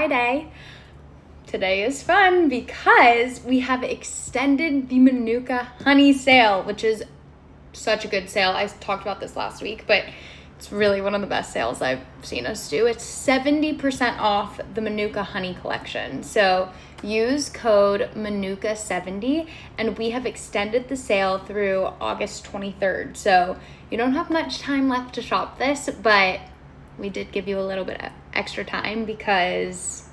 Friday. Today is fun because we have extended the Manuka honey sale, which is such a good sale. I talked about this last week, but it's really one of the best sales I've seen us do. It's 70% off the Manuka honey collection. So use code Manuka70 and we have extended the sale through August 23rd. So you don't have much time left to shop this, but we did give you a little bit of extra time because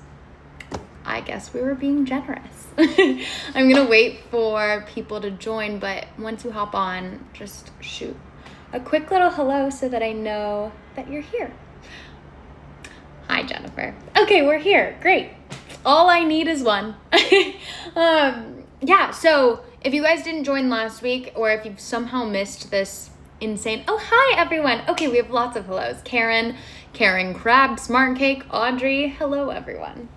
I guess we were being generous. I'm gonna wait for people to join, but once you hop on, just shoot a quick little hello so that I know that you're here. Hi, Jennifer. Okay, we're here. Great. All I need is one. Yeah, so if you guys didn't join last week or if you've somehow missed this insane... Oh, hi, everyone. Okay, we have lots of hellos. Karen Crab, Smart Cake, Audrey. Hello, everyone.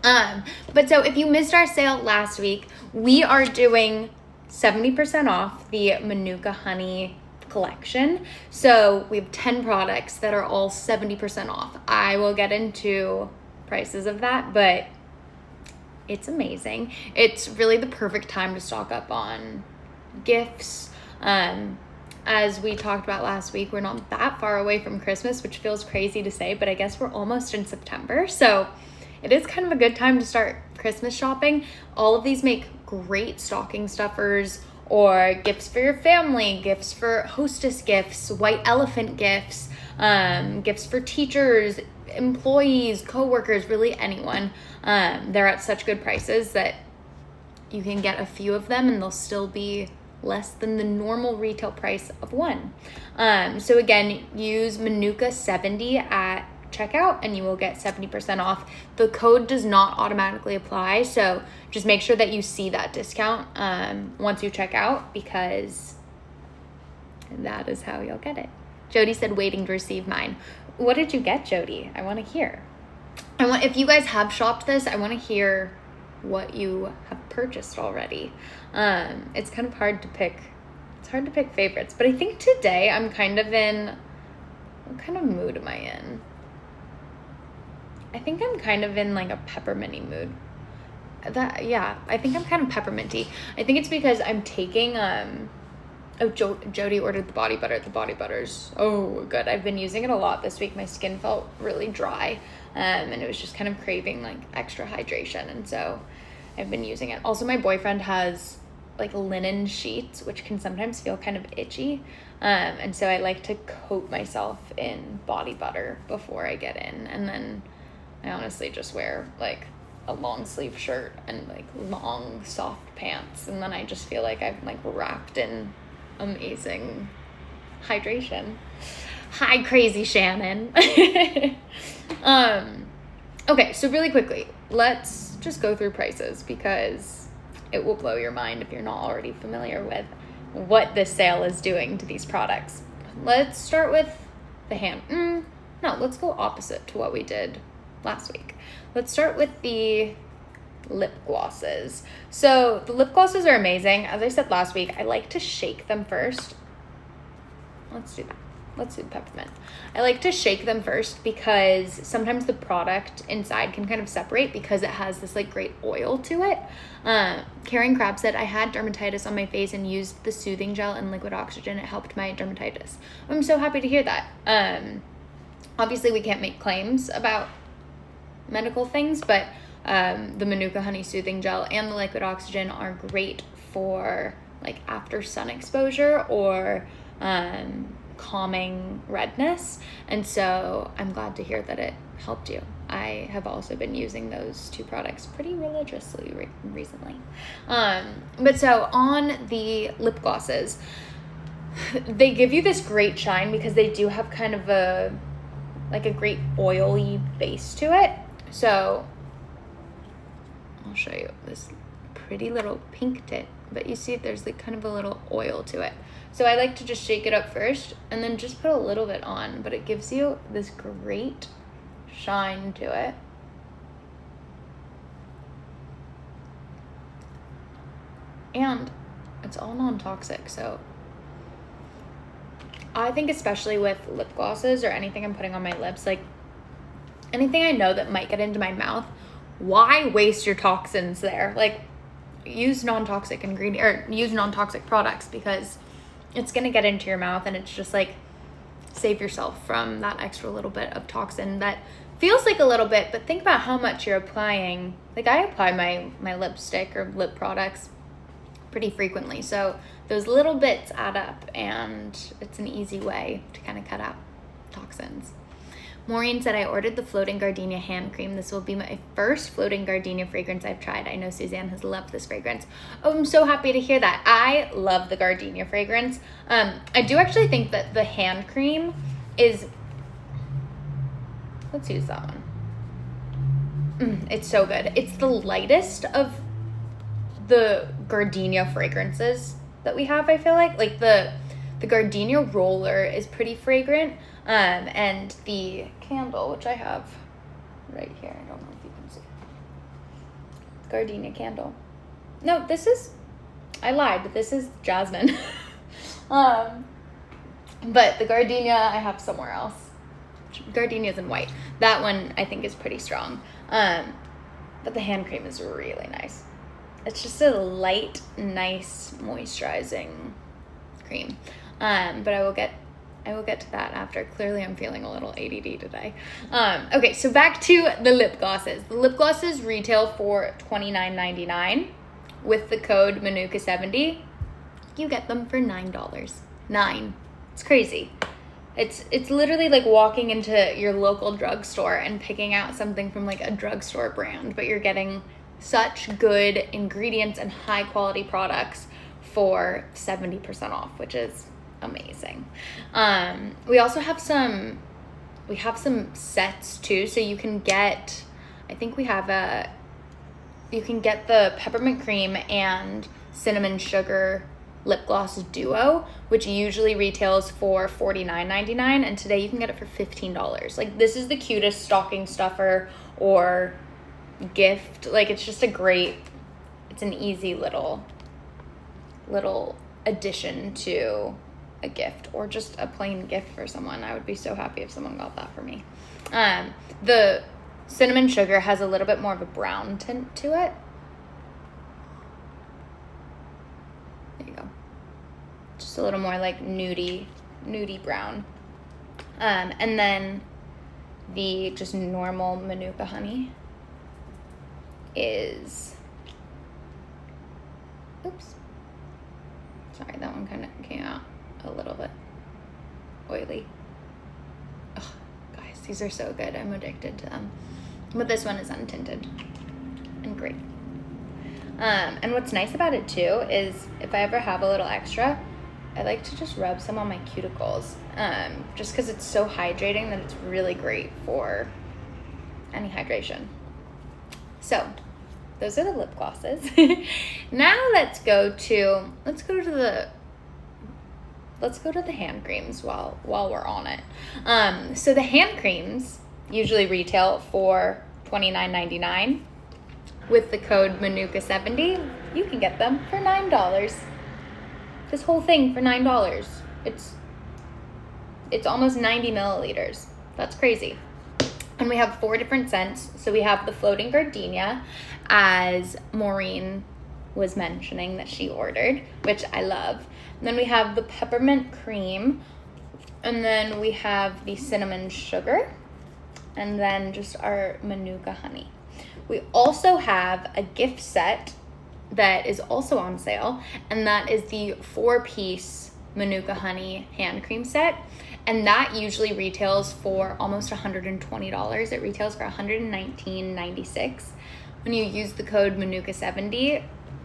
But so if you missed our sale last week, we are doing 70% off the Manuka honey collection. So we have 10 products that are all 70% off. I will get into prices of that, but it's amazing. It's really the perfect time to stock up on gifts. As we talked about last week, we're not that far away from Christmas, which feels crazy to say, but I guess we're almost in September. So it is kind of a good time to start Christmas shopping. All of these make great stocking stuffers or gifts for your family, gifts for hostess gifts, white elephant gifts, gifts for teachers, employees, coworkers, really anyone. They're at such good prices that you can get a few of them and they'll still be less than the normal retail price of one. So again, use Manuka70 at checkout and you will get 70% off. The code does not automatically apply, so just make sure that you see that discount once you check out, because that is how you'll get it. Jody said waiting to receive mine. What did you get, Jody? I want to hear. If you guys have shopped this, I want to hear what you have purchased already. It's kind of hard to pick. It's hard to pick favorites, but I think today I'm kind of in, what kind of mood am I in? I think I'm kind of in like a pepperminty mood. I think I'm kind of pepperminty. I think it's because I'm taking, Jody ordered the body butter. The body butter's so good. I've been using it a lot this week. My skin felt really dry, and it was just kind of craving like extra hydration, and so I've been using it. Also, my boyfriend has like linen sheets, which can sometimes feel kind of itchy, and so I like to coat myself in body butter before I get in, and then I honestly just wear like a long sleeve shirt and like long soft pants, and then I just feel like I'm like wrapped in amazing hydration. Hi, crazy Shannon. Okay, so really quickly, let's just go through prices because it will blow your mind if you're not already familiar with what this sale is doing to these products. Let's start with the let's go opposite to what we did last week. Let's start with the lip glosses. So the lip glosses are amazing. As I said last week, I like to shake them first. Let's do that. Let's do the peppermint. I like to shake them first because sometimes the product inside can kind of separate because it has this like great oil to it. Karen Crab said, I had dermatitis on my face and used the soothing gel and liquid oxygen. It helped my dermatitis. I'm so happy to hear that. Obviously we can't make claims about medical things, but the Manuka honey soothing gel and the liquid oxygen are great for like after sun exposure or calming redness, and so I'm glad to hear that it helped you. I have also been using those two products pretty religiously recently. But so on the lip glosses, they give you this great shine because they do have kind of a great oily base to it. So I'll show you this pretty little pink tint, but you see there's like kind of a little oil to it. So I like to just shake it up first and then just put a little bit on, but it gives you this great shine to it. And it's all non-toxic, so I think especially with lip glosses or anything I'm putting on my lips, like anything I know that might get into my mouth, why waste your toxins there? Like, use non-toxic ingredient or use non-toxic products, because it's gonna get into your mouth, and it's just like, save yourself from that extra little bit of toxin that feels like a little bit, but think about how much you're applying. Like, I apply my lipstick or lip products pretty frequently, so those little bits add up, and it's an easy way to kind of cut out toxins. Maureen said, I ordered the Floating Gardenia hand cream. This will be my first Floating Gardenia fragrance I've tried. I know Suzanne has loved this fragrance. Oh, I'm so happy to hear that. I love the Gardenia fragrance. I do actually think that the hand cream is, let's use that one. It's so good. It's the lightest of the Gardenia fragrances that we have, I feel like. Like, the Gardenia roller is pretty fragrant. And the candle, which I have right here, I don't know if you can see. Gardenia candle. No, I lied. This is jasmine. But the Gardenia I have somewhere else. Gardenia's in white. That one I think is pretty strong. But the hand cream is really nice. It's just a light, nice, moisturizing cream. But I will get to that after. Clearly, I'm feeling a little ADD today. Okay, so back to the lip glosses. The lip glosses retail for $29.99. With the code Manuka70, you get them for $9. $9. It's crazy. It's literally like walking into your local drugstore and picking out something from like a drugstore brand, but you're getting such good ingredients and high quality products for 70% off, which is amazing. We also have some sets too, so you can get, I think you can get the peppermint cream and cinnamon sugar lip gloss duo, which usually retails for $49.99, and today you can get it for $15. Like, this is the cutest stocking stuffer or gift. Like, it's just it's an easy little addition to a gift, or just a plain gift for someone. I would be so happy if someone got that for me. The cinnamon sugar has a little bit more of a brown tint to it. There you go. Just a little more like nudie brown. And then the just normal Manuka honey is, oops, sorry, that one kind of came out a little bit oily. Oh, guys, these are so good. I'm addicted to them. But this one is untinted and great. And what's nice about it too is if I ever have a little extra, I like to just rub some on my cuticles, just because it's so hydrating that it's really great for any hydration. So those are the lip glosses. Now let's go to the hand creams while we're on it. So the hand creams usually retail for $29.99. With the code Manuka70, you can get them for $9. This whole thing for $9. It's almost 90 milliliters. That's crazy. And we have 4 different scents. So we have the Floating Gardenia, as Maureen was mentioning that she ordered, which I love. And then we have the peppermint cream, and then we have the cinnamon sugar, and then just our Manuka honey. We also have a gift set that is also on sale, and that is the 4-piece Manuka honey hand cream set, and that usually retails for almost $120. It retails for $119.96. When you use the code Manuka70,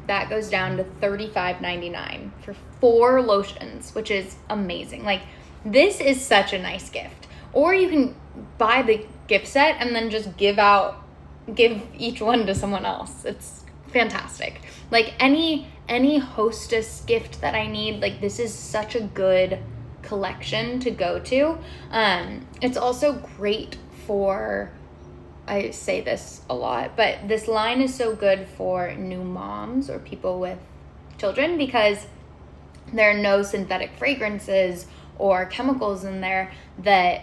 that goes down to $35.99 for 4 lotions, which is amazing. Like, this is such a nice gift. Or you can buy the gift set and then just give each one to someone else. It's fantastic. Like, any hostess gift that I need, like, this is such a good collection to go to. It's also great for, I say this a lot, but this line is so good for new moms or people with children because there are no synthetic fragrances or chemicals in there that,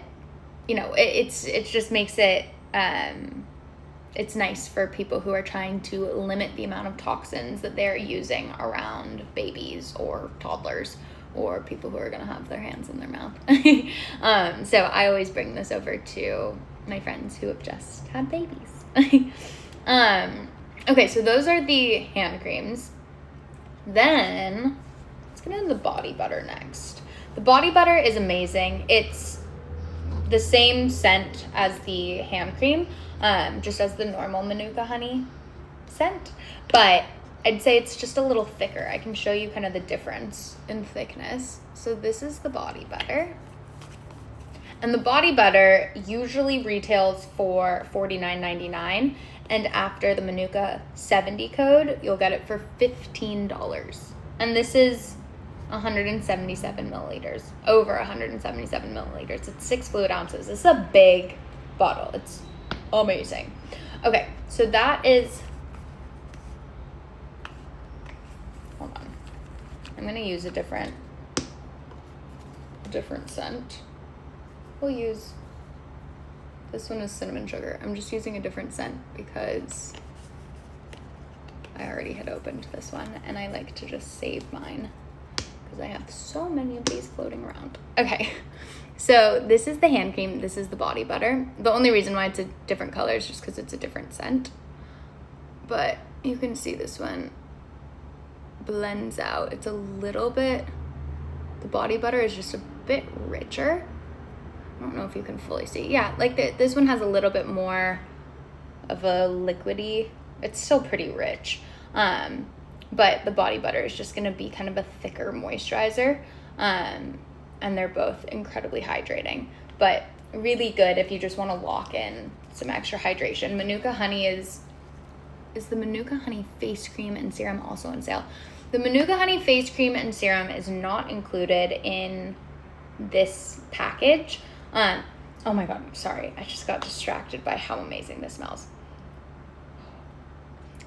you know, it just makes it it's nice for people who are trying to limit the amount of toxins that they're using around babies or toddlers or people who are going to have their hands in their mouth. So I always bring this over to my friends who have just had babies. Okay, so those are the hand creams. Then let's get into the body butter next. The body butter is amazing. It's the same scent as the hand cream, just as the normal Manuka honey scent, but I'd say it's just a little thicker. I can show you kind of the difference in thickness. So this is the body butter. And the body butter usually retails for $49.99, and after the Manuka 70 code, you'll get it for $15. And this is 177 milliliters, over 177 milliliters. It's 6 fluid ounces. This is a big bottle. It's amazing. Okay, so that is, hold on. I'm gonna use a different scent. We'll use, this one is cinnamon sugar. I'm just using a different scent because I already had opened this one and I like to just save mine because I have so many of these floating around. Okay, so this is the hand cream, this is the body butter. The only reason why it's a different color is just because it's a different scent. But you can see this one blends out. It's a little bit, the body butter is just a bit richer. I don't know if you can fully see. Yeah, like this one has a little bit more of a liquidy. It's still pretty rich. But the body butter is just gonna be kind of a thicker moisturizer. And they're both incredibly hydrating, but really good if you just wanna lock in some extra hydration. Manuka honey is the Manuka honey face cream and serum also on sale? The Manuka honey face cream and serum is not included in this package. Oh my God, sorry. I just got distracted by how amazing this smells.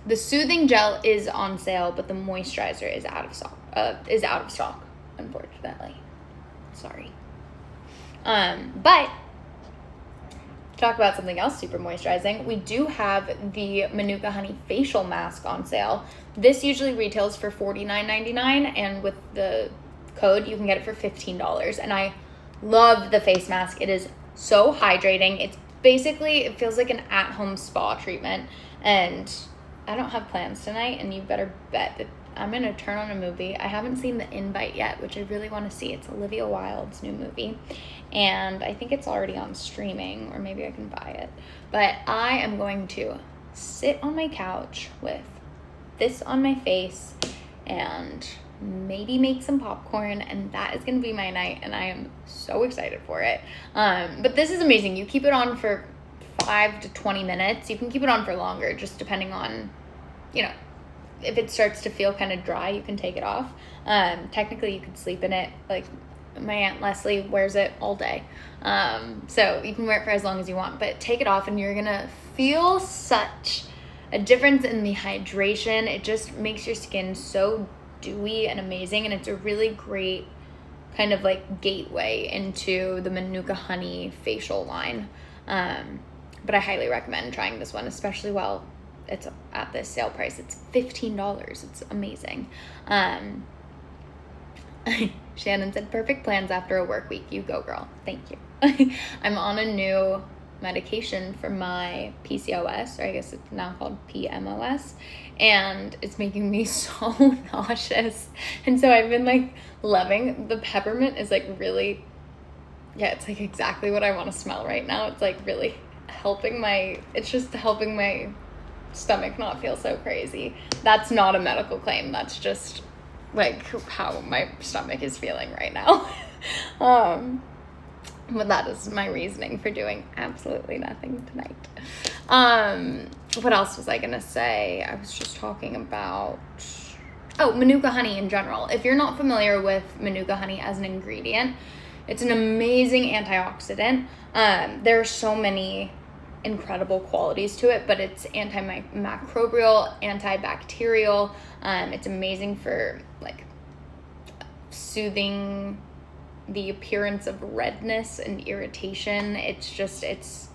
The soothing gel is on sale, but the moisturizer is out of stock, unfortunately. Sorry. But to talk about something else super moisturizing, we do have the Manuka honey facial mask on sale. This usually retails for $49.99, and with the code, you can get it for $15. And I love the face mask. It is so hydrating. It's basically, it feels like an at-home spa treatment. And I don't have plans tonight, and you better bet that I'm going to turn on a movie. I haven't seen The Invite yet, which I really want to see. It's Olivia Wilde's new movie, and I think it's already on streaming, or maybe I can buy it. But I am going to sit on my couch with this on my face and maybe make some popcorn, and that is going to be my night, and I am so excited for it. But this is amazing. You keep it on for 5 to 20 minutes. You can keep it on for longer, just depending on, you know, if it starts to feel kind of dry, you can take it off. Technically, you could sleep in it. Like, my Aunt Leslie wears it all day. So you can wear it for as long as you want, but take it off and you're going to feel such a difference in the hydration. It just makes your skin so dewy and amazing, and it's a really great kind of like gateway into the Manuka honey facial line. But I highly recommend trying this one, especially while it's at this sale price. It's $15. It's amazing. Shannon said, perfect plans after a work week. You go, girl. Thank you. I'm on a new medication for my PCOS, or I guess it's now called PMOS, and it's making me so nauseous. And so I've been like loving the peppermint. Is like really, yeah, it's like exactly what I want to smell right now. It's like really helping it's just helping my stomach not feel so crazy. That's not a medical claim. That's just like how my stomach is feeling right now. But that is my reasoning for doing absolutely nothing tonight. What else was I gonna say? I was just talking about, Manuka honey in general. If you're not familiar with Manuka honey as an ingredient, it's an amazing antioxidant. There are so many incredible qualities to it, but it's antimicrobial, antibacterial. It's amazing for like soothing the appearance of redness and irritation. It's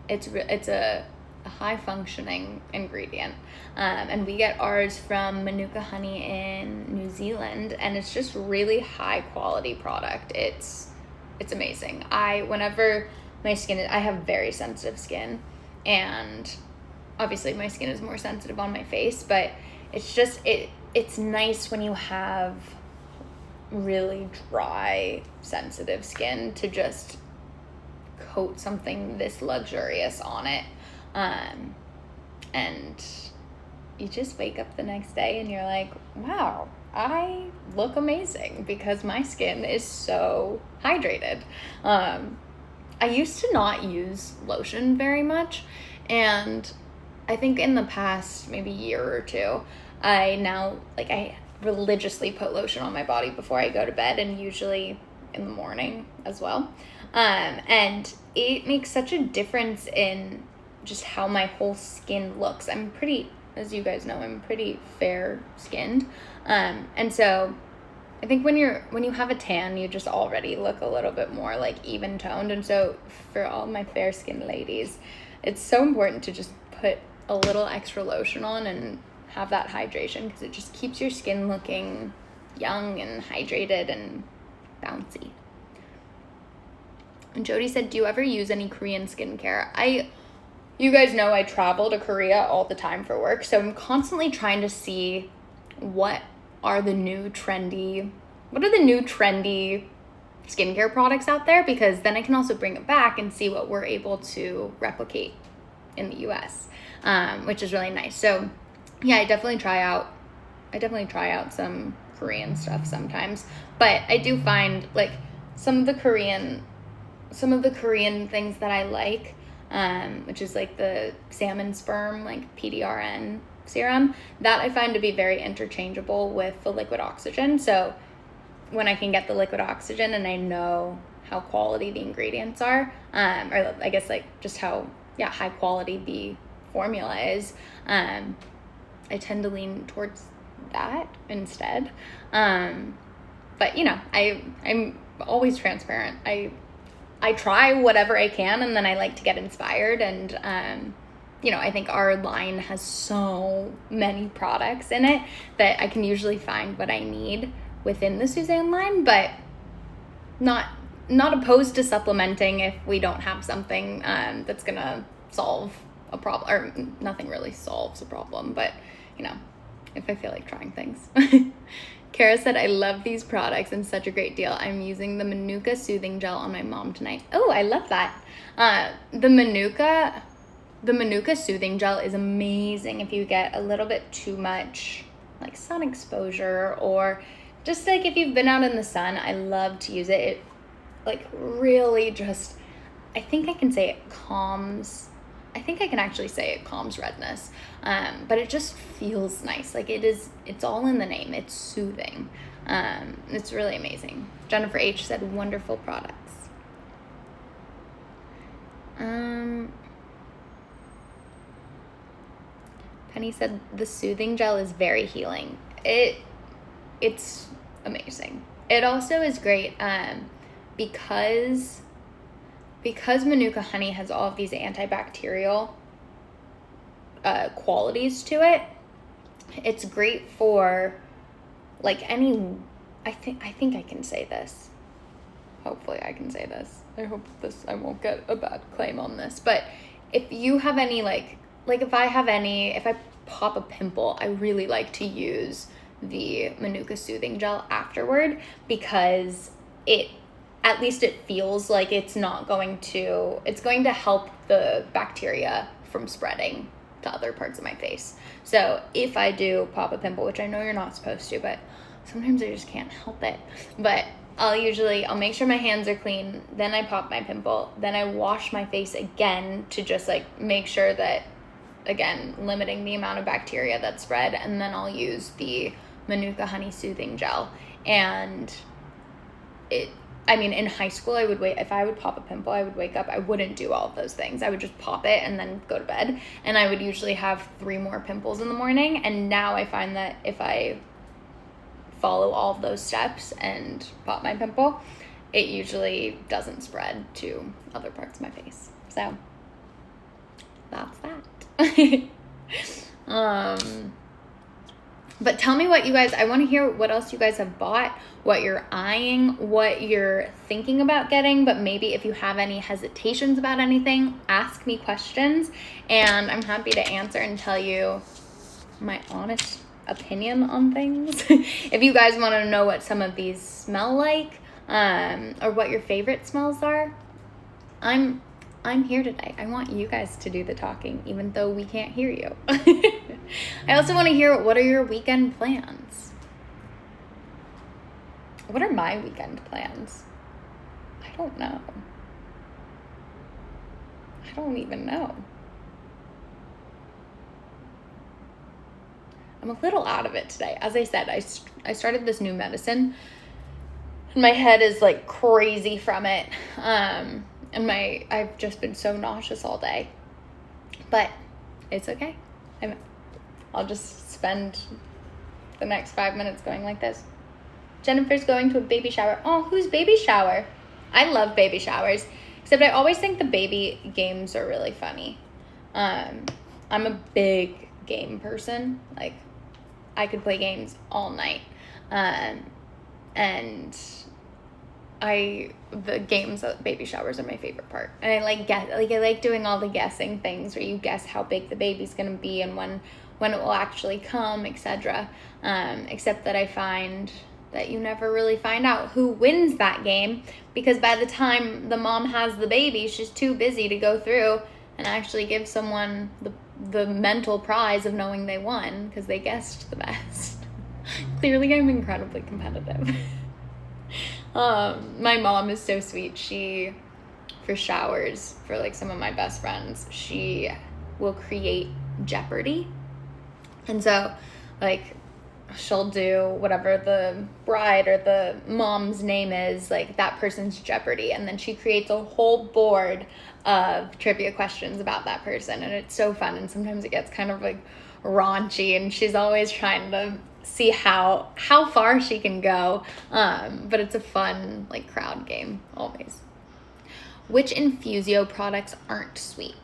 it's a high functioning ingredient. And we get ours from Manuka honey in New Zealand, and it's just really high quality product. It's amazing. Whenever my skin I have very sensitive skin, and obviously my skin is more sensitive on my face, but it's just it's nice when you have really dry, sensitive skin to just coat something this luxurious on it. And you just wake up the next day and you're like, wow, I look amazing because my skin is so hydrated. I used to not use lotion very much, and I think in the past maybe year or two, I religiously put lotion on my body before I go to bed, and usually in the morning as well. And it makes such a difference in just how my whole skin looks. As you guys know, I'm pretty fair skinned. And so I think when you have a tan, you just already look a little bit more like even toned. And so for all my fair skinned ladies, it's so important to just put a little extra lotion on and have that hydration, because it just keeps your skin looking young and hydrated and bouncy. And Jody said, do you ever use any Korean skincare? You guys know I travel to Korea all the time for work, so I'm constantly trying to see what are the new trendy skincare products out there, because then I can also bring it back and see what we're able to replicate in the US, which is really nice. So yeah, I definitely try out some Korean stuff sometimes, but I do find like some of the Korean things that I like, which is like the salmon sperm, like PDRN serum, that I find to be very interchangeable with the liquid oxygen. So when I can get the liquid oxygen and I know how quality the ingredients are, or I guess like just how high quality the formula is, I tend to lean towards that instead. But I'm always transparent. I try whatever I can, and then I like to get inspired, and I think our line has so many products in it that I can usually find what I need within the Suzanne line, but not opposed to supplementing if we don't have something that's gonna solve a problem, or nothing really solves a problem, but if I feel like trying things. Kara said, I love these products and such a great deal. I'm using the Manuka soothing gel on my mom tonight. Oh, I love that. The Manuka soothing gel is amazing if you get a little bit too much like sun exposure, or just like if you've been out in the sun. I love to use it. It like really just, I think I can actually say it calms redness, but it just feels nice. Like it's all in the name. It's soothing. It's really amazing. Jennifer H said, wonderful products. Penny said, the soothing gel is very healing. It's amazing. It also is great because Manuka honey has all of these antibacterial qualities to it. It's great for like any, I think I can say this. Hopefully I can say this. I won't get a bad claim on this. But if you have any if I pop a pimple, I really like to use the Manuka soothing gel afterward, because at least it feels like it's going to help the bacteria from spreading to other parts of my face. So if I do pop a pimple, which I know you're not supposed to, but sometimes I just can't help it. But I'll make sure my hands are clean, then I pop my pimple, then I wash my face again to just like make sure that, again, limiting the amount of bacteria that's spread, and then I'll use the Manuka honey soothing gel. And in high school, if I would pop a pimple, I would wake up, I wouldn't do all of those things. I would just pop it and then go to bed. And I would usually have 3 more pimples in the morning. And now I find that if I follow all of those steps and pop my pimple, it usually doesn't spread to other parts of my face. So that's that. But tell me what you guys, I want to hear what else you guys have bought, what you're eyeing, what you're thinking about getting, but maybe if you have any hesitations about anything, ask me questions, and I'm happy to answer and tell you my honest opinion on things. If you guys want to know what some of these smell like, or what your favorite smells are, I'm here today. I want you guys to do the talking, even though we can't hear you. I also want to hear, what are your weekend plans? What are my weekend plans? I don't know. I don't even know. I'm a little out of it today. As I said, I started this new medicine, and my head is like crazy from it. And I've just been so nauseous all day, but it's okay. I'll just spend the next 5 minutes going like this. Jennifer's going to a baby shower. Oh, whose baby shower? I love baby showers, except I always think the baby games are really funny. I'm a big game person. Like, I could play games all night. And the games at baby showers are my favorite part. And I like doing all the guessing things where you guess how big the baby's gonna be and when it will actually come, etc. Except that I find that you never really find out who wins that game, because by the time the mom has the baby, she's too busy to go through and actually give someone the mental prize of knowing they won because they guessed the best. Clearly, I'm incredibly competitive. My mom is so sweet. She, for showers, for like some of my best friends, she will create Jeopardy. And so, like, she'll do whatever the bride or the mom's name is, like that person's Jeopardy. And then she creates a whole board of trivia questions about that person. And it's so fun. And sometimes it gets kind of like raunchy, and she's always trying to see how far she can go. But it's a fun, like, crowd game always. Which Infusio products aren't sweet?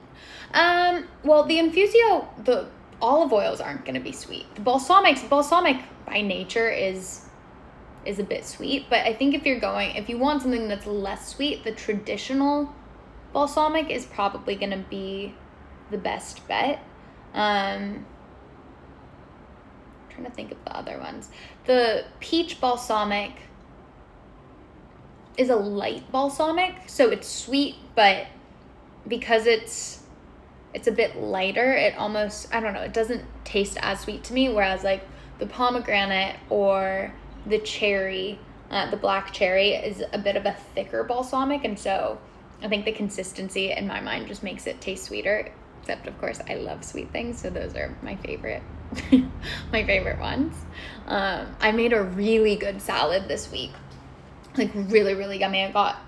Well, the Infusio, the olive oils aren't going to be sweet. The balsamic by nature is a bit sweet, but I think if you want something that's less sweet, the traditional balsamic is probably going to be the best bet. Trying to think of the other ones. The peach balsamic is a light balsamic, so it's sweet, but because it's a bit lighter, it almost, I don't know, it doesn't taste as sweet to me, whereas like the pomegranate or the cherry, the black cherry is a bit of a thicker balsamic, and so I think the consistency in my mind just makes it taste sweeter, except of course I love sweet things, so those are my favorite my favorite ones. I made a really good salad this week, like really, really yummy. I got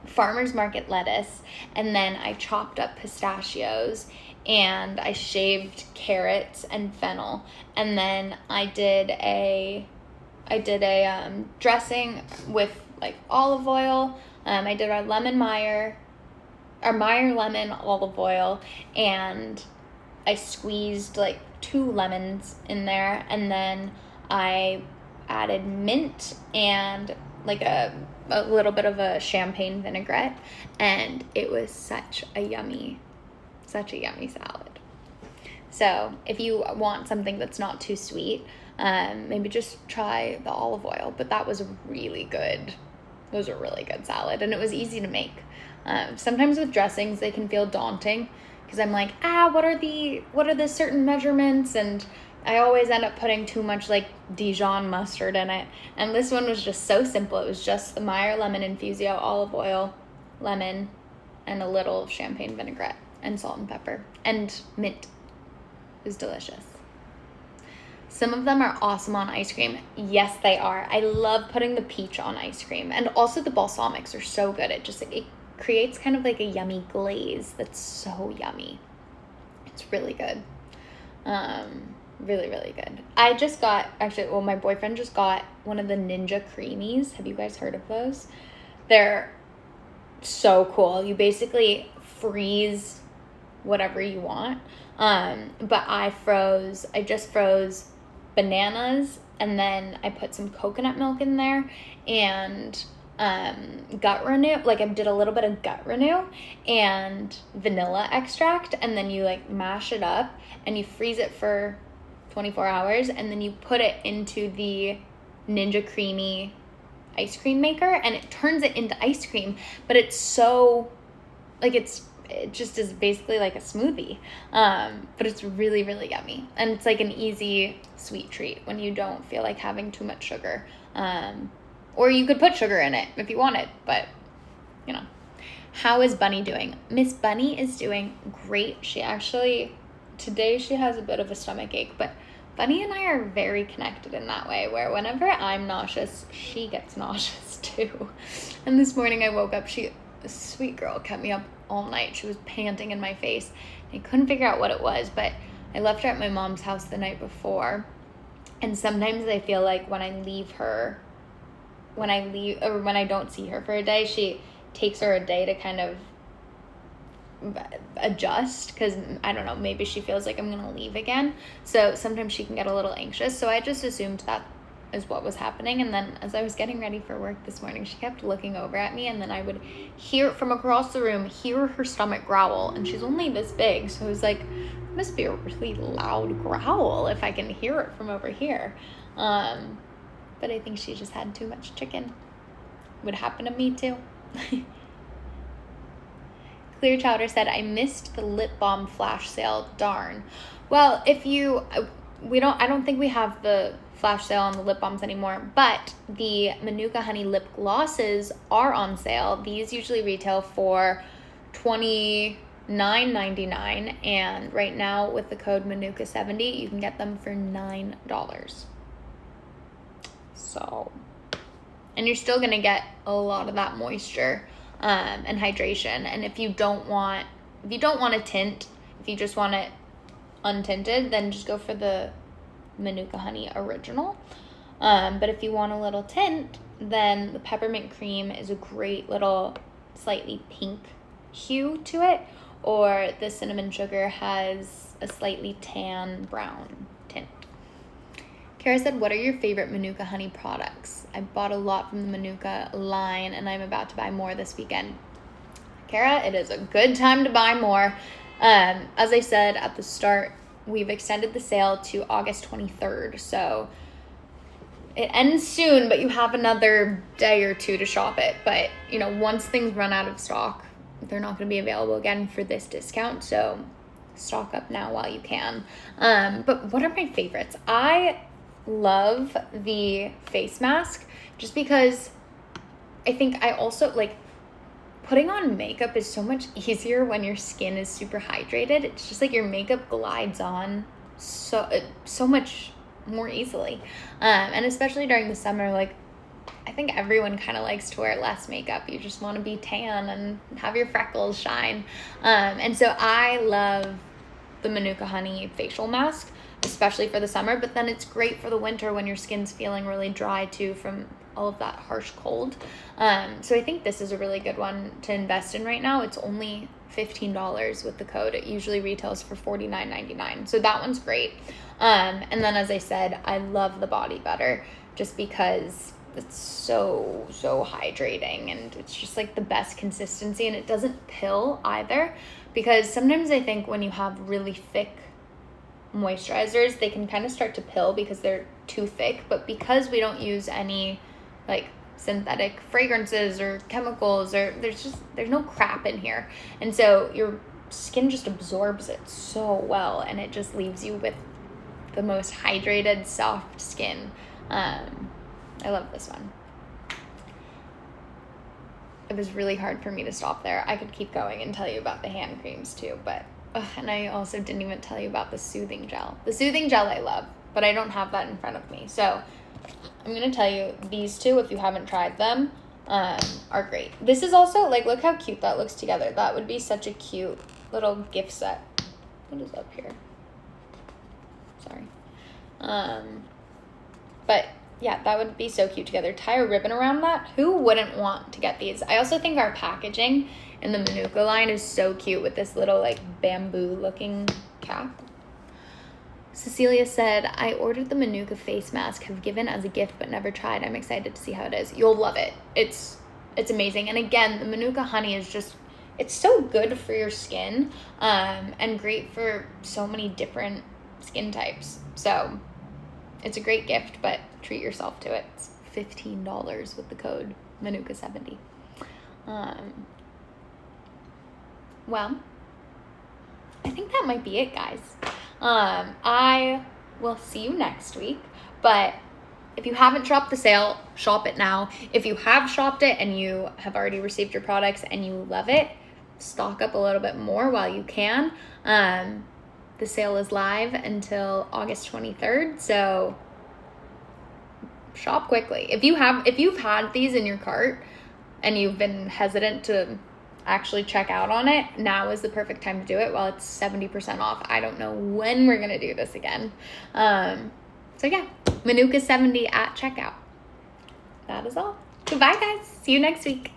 farmer's market lettuce, and then I chopped up pistachios, and I shaved carrots and fennel, and then I did a dressing with like olive oil. I did our Meyer lemon olive oil, and I squeezed like 2 lemons in there, and then I added mint and like a little bit of a champagne vinaigrette, and it was such a yummy salad. So if you want something that's not too sweet, maybe just try the olive oil, but that was really good. It was a really good salad, and it was easy to make. Sometimes with dressings, they can feel daunting, because I'm like, what are the certain measurements, and I always end up putting too much like Dijon mustard in it. And this one was just so simple. It was just the Meyer lemon infusio, olive oil, lemon, and a little champagne vinaigrette, and salt and pepper, and mint. It was delicious. Some of them are awesome on ice cream. Yes, they are. I love putting the peach on ice cream, and also the balsamics are so good. It creates kind of like a yummy glaze that's so yummy. It's really good. Really, really good. My boyfriend just got one of the Ninja Creamies. Have you guys heard of those? They're so cool. You basically freeze whatever you want. But I just froze bananas, and then I put some coconut milk in there, and gut renew, like I did a little bit of gut renew and vanilla extract, and then you like mash it up and you freeze it for 24 hours, and then you put it into the Ninja Creamy ice cream maker, and it turns it into ice cream, but it's so like it just is basically like a smoothie, but it's really, really yummy, and it's like an easy sweet treat when you don't feel like having too much sugar. Or you could put sugar in it if you wanted, but you know. How is Bunny doing? Miss Bunny is doing great. Today she has a bit of a stomach ache, but Bunny and I are very connected in that way, where whenever I'm nauseous, she gets nauseous too. And this morning I woke up, this sweet girl kept me up all night. She was panting in my face. I couldn't figure out what it was, but I left her at my mom's house the night before. And sometimes I feel like when I don't see her for a day, she takes her a day to kind of adjust, because I don't know, maybe she feels like I'm gonna leave again, so sometimes she can get a little anxious. So I just assumed that is what was happening, and then as I was getting ready for work this morning, she kept looking over at me, and then I would hear from across the room her stomach growl, and she's only this big, so I was like, it must be a really loud growl if I can hear it from over here. But I think she just had too much chicken. Would happen to me too. Clear Chowder said, I missed the lip balm flash sale. Darn. Well, I don't think we have the flash sale on the lip balms anymore, but the Manuka Honey lip glosses are on sale. These usually retail for $29.99, and right now with the code Manuka70, you can get them for $9. So, and you're still gonna get a lot of that moisture and hydration. And if you don't want a tint, if you just want it untinted, then just go for the Manuka Honey Original. But if you want a little tint, then the peppermint cream is a great little slightly pink hue to it, or the cinnamon sugar has a slightly tan brown tint. Kara said, what are your favorite Manuka Honey products? I bought a lot from the Manuka line, and I'm about to buy more this weekend. Kara, it is a good time to buy more. As I said at the start, we've extended the sale to August 23rd, so it ends soon, but you have another day or two to shop it. But, once things run out of stock, they're not going to be available again for this discount, so stock up now while you can. But what are my favorites? I love the face mask, just because I think I also putting on makeup is so much easier when your skin is super hydrated. It's just like your makeup glides on so much more easily, and especially during the summer, I think everyone kind of likes to wear less makeup. You just want to be tan and have your freckles shine, and so I love the Manuka Honey facial mask, especially for the summer, but then it's great for the winter when your skin's feeling really dry too from all of that harsh cold. So I think this is a really good one to invest in right now. It's only $15 with the code. It usually retails for $49.99. So that one's great. And then, as I said, I love the body butter just because it's so hydrating, and it's just the best consistency, and it doesn't pill either, because sometimes I think when you have really thick moisturizers, they can kind of start to pill because they're too thick, but because we don't use any synthetic fragrances or chemicals, or there's no crap in here, and so your skin just absorbs it so well, and it just leaves you with the most hydrated, soft skin. I love this one. It was really hard for me to stop there. I could keep going and tell you about the hand creams too, but and I also didn't even tell you about the soothing gel. The soothing gel I love, but I don't have that in front of me. So I'm going to tell you these two, if you haven't tried them, are great. This is also, look how cute that looks together. That would be such a cute little gift set. What is up here? Sorry. But Yeah, that would be so cute together. Tie a ribbon around that. Who wouldn't want to get these? I also think our packaging in the Manuka line is so cute with this little like bamboo looking cap. Cecilia said, I ordered the Manuka face mask, have given as a gift but never tried. I'm excited to see how it is. You'll love it. It's amazing. And again, the Manuka honey is just, it's so good for your skin, and great for so many different skin types. So it's a great gift, but treat yourself to it. It's $15 with the code Manuka70. Well, I think that might be it, guys. I will see you next week, but if you haven't shopped the sale, shop it now. If you have shopped it and you have already received your products and you love it, stock up a little bit more while you can. The sale is live until August 23rd, so shop quickly. If you've had these in your cart and you've been hesitant to actually check out on it, now is the perfect time to do it while it's 70% off. I don't know when we're gonna do this again. So yeah, Manuka 70 at checkout. That is all. Goodbye, guys. See you next week.